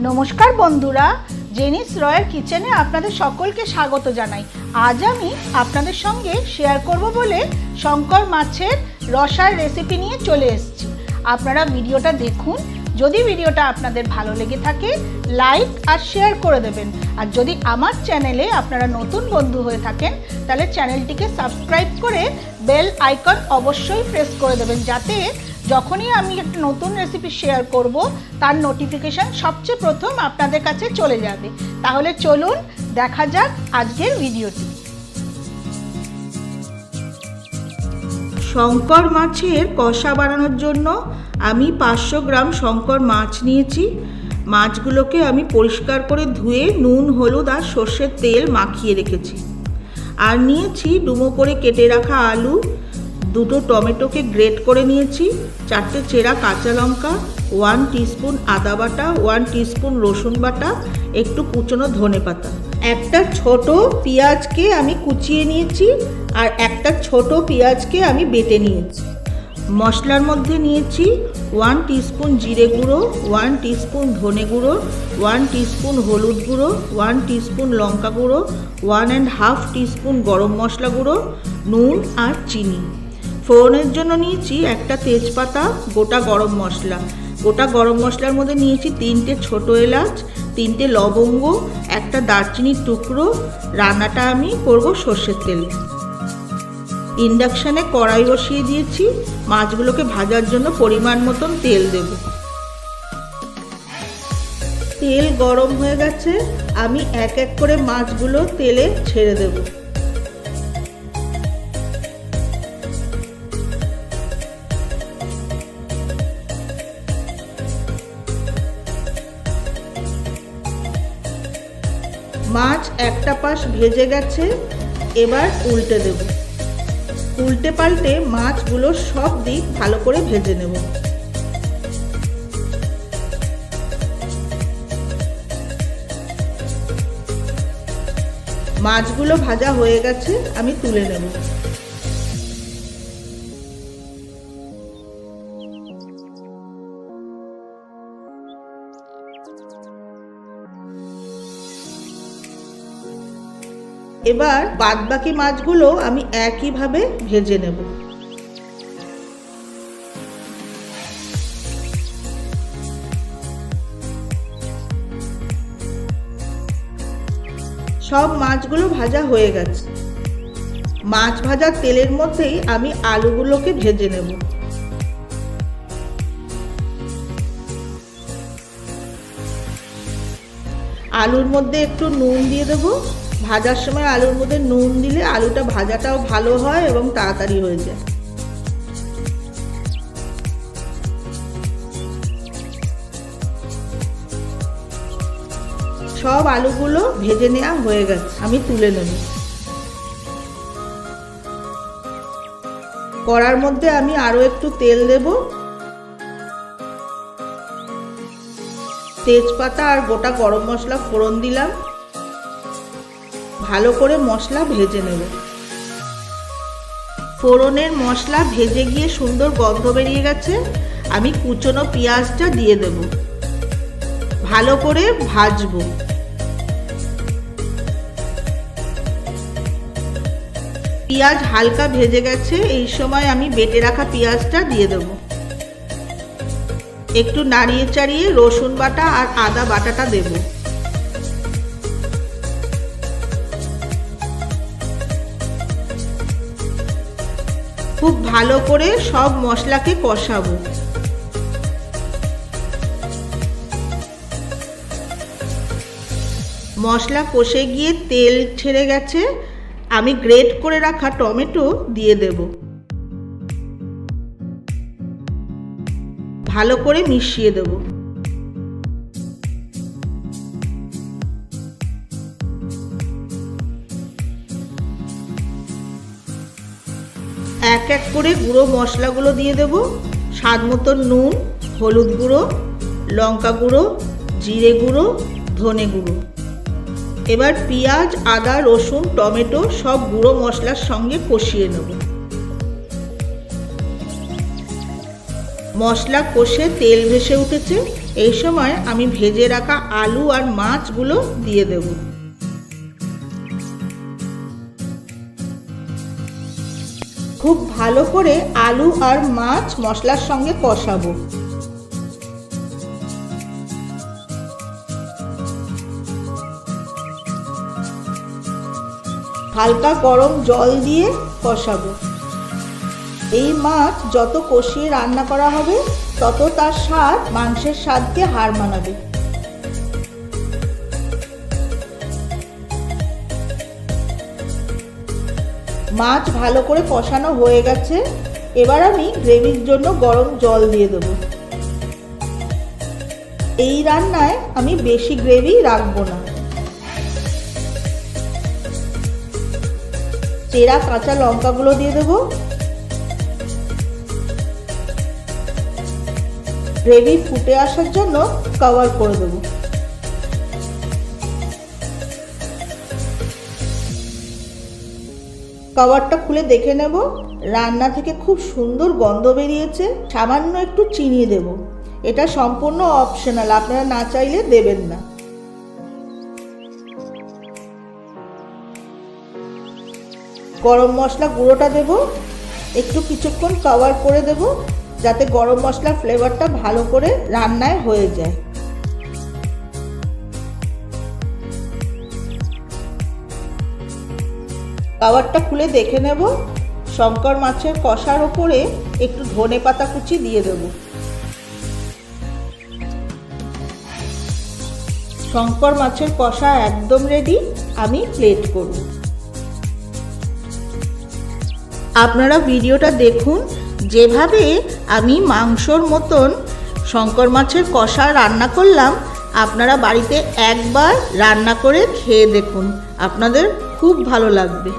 নমস্কার বন্ধুরা, জেনিস রয়ের কিচেনে আপনাদের সকলকে স্বাগত জানাই। আজ আমি আপনাদের সঙ্গে শেয়ার করব বলে শঙ্কর মাছের রসার রেসিপি নিয়ে চলে এসেছি। আপনারা ভিডিওটা দেখুন। যদি ভিডিওটা আপনাদের ভালো লেগে থাকে লাইক আর শেয়ার করে দেবেন। আর যদি আমার চ্যানেলে আপনারা নতুন বন্ধু হয়ে থাকেন তাহলে চ্যানেলটিকে সাবস্ক্রাইব করে বেল আইকন অবশ্যই প্রেস করে দেবেন, যাতে যখনই আমি একটা নতুন রেসিপি শেয়ার করব তার নোটিফিকেশান সবচেয়ে প্রথম আপনাদের কাছে চলে যাবে। তাহলে চলুন দেখা যাক আজকের ভিডিওটি। শঙ্কর মাছের কষা বানানোর জন্য আমি 500 গ্রাম শঙ্কর মাছ নিয়েছি। মাছগুলোকে আমি পরিষ্কার করে ধুয়ে নুন, হলুদ আর সর্ষের তেল মাখিয়ে রেখেছি। আর নিয়েছি ডুমো করে কেটে রাখা আলু, 2টো টমেটোকে গ্রেট করে নিয়েছি, 4টে চেরা কাঁচা লঙ্কা, 1 টিস্পুন আদা বাটা, 1 টিস্পুন রসুন বাটা, একটু কুচনো ধনেপাতা। একটা ছোট পেঁয়াজকে আমি কুচিয়ে নিয়েছি আর একটা ছোট পেঁয়াজকে আমি বেটে নিয়েছি। মশলার মধ্যে নিয়েছি 1 টিস্পুন জিরে গুঁড়ো, 1 টিস্পুন ধনে গুঁড়ো, 1 টিস্পুন হলুদ গুঁড়ো, 1 টিস্পুন লঙ্কা গুঁড়ো, 1.5 টিস্পুন গরম মশলা গুঁড়ো, নুন আর চিনি। ফোড়নের জন্য নিয়েছি একটা তেজপাতা, গোটা গরম মশলা। গোটা গরম মশলার মধ্যে নিয়েছি 3টে ছোটো এলাচ, 3টে লবঙ্গ, একটা দারচিনির টুকরো। রান্নাটা আমি করব সর্ষের তেলে। ইন্ডাকশানে কড়াই বসিয়ে দিয়েছি। মাছগুলোকে ভাজার জন্য পরিমাণ মতন তেল দেব। তেল গরম হয়ে গেছে, আমি এক এক করে মাছগুলো তেলে ছেড়ে দেব। মাছ একটা পাশ ভেজে গেছে, এবার উল্টে দেব। উল্টে পাল্টে মাছগুলো সব দিক ভালো করে ভেজে নেব। মাছগুলো ভাজা হয়ে গেছে, আমি তুলে নেব। এবার বাদবাকি মাছগুলো আমি একইভাবে ভেজে নেব। সব মাছগুলো ভাজা হয়ে গেছে। মাছ ভাজার তেলের মধ্যেই আমি আলুগুলোকে ভেজে নেব। আলুর মধ্যে একটু নুন দিয়ে দেবো। ভাজার সময় আলুর মধ্যে নুন দিলে আলুটা ভাজাটাও ভালো হয় এবং তাড়াতাড়ি হয়ে যায়। সব আলুগুলো ভেজে নেওয়া হয়ে গেছে, আমি তুলে নেব। কড়ার মধ্যে আমি আরো একটু তেল দেব। তেজপাতা আর গোটা গরম মশলা ফোড়ন দিলাম। ভালো করে মশলা ভেজে নেব। ফোড়নের মশলা ভেজে গিয়ে সুন্দর গন্ধ বেরিয়ে গেছে, আমি কুচনো পেঁয়াজটা দিয়ে দেব। ভালো করে ভাজবো। পেঁয়াজ হালকা ভেজে গেছে, এই সময় আমি বেটে রাখা পেঁয়াজটা দিয়ে দেব। একটু নাড়িয়ে চাড়িয়ে রসুন বাটা আর আদা বাটাটা দেব। খুব ভালো করে সব মশলাকে কষাবো। মশলা কষে গিয়ে তেল ছেড়ে গেছে, আমি গ্রেট করে রাখা টমেটো দিয়ে দেব। ভালো করে মিশিয়ে দেব। এক এক করে গুঁড়ো মশলাগুলো দিয়ে দেব। স্বাদ মতো নুন, হলুদ গুঁড়ো, লঙ্কা গুঁড়ো, জিরে গুঁড়ো, ধনে গুঁড়ো। এবার পেঁয়াজ, আদা, রসুন, টমেটো সব গুঁড়ো মশলার সঙ্গে কষিয়ে নেব। মশলা কষে তেল ভেসে উঠেছে, এই সময় আমি ভেজে রাখা আলু আর মাছগুলো দিয়ে দেব। খুব ভালো করে আলু আর মাছ মশলার সঙ্গে কষাবো। হালকা গরম জল দিয়ে কষাবো। এই মাছ যত কষিয়ে রান্না করা হবে তত তার স্বাদ মাংসের স্বাদকে হার মানাবে। মাছ ভালো করে কষানো হয়ে গেছে। এবার আমি গ্রেভির জন্য গরম জল দিয়ে দেবো। এই রান্নায় আমি বেশি গ্রেভি রাখবো না। চেরা কাঁচা লঙ্কাগুলো দিয়ে দেবো। গ্রেভি ফুটে আসার জন্য কভার করে দেবো। কভারটা খুলে দেখে নেব। রান্না থেকে খুব সুন্দর গন্ধ বেরিয়েছে। সামান্য একটু চিনি দেব। এটা সম্পূর্ণ অপশনাল, আপনারা না চাইলে দেবেন না। গরম মশলা গুঁড়োটা দেব। একটু কিছুক্ষণ কভার করে দেব যাতে গরম মশলার ফ্লেভারটা ভালো করে রান্নায় হয়ে যায়। কভারটা খুলে দেখে নেব। শঙ্কর মাছের কষার ওপরে একটু ধনেপাতা কুচি দিয়ে দেব। শঙ্কর মাছের কষা একদম রেডি। আমি প্লেট করব। আপনারা ভিডিওটা দেখুন। যেভাবে আমি মাংসর মতন শঙ্কর মাছের কষা রান্না করলাম, আপনারা বাড়িতে একবার রান্না করে খেয়ে দেখুন, আপনাদের খুব ভালো লাগবে।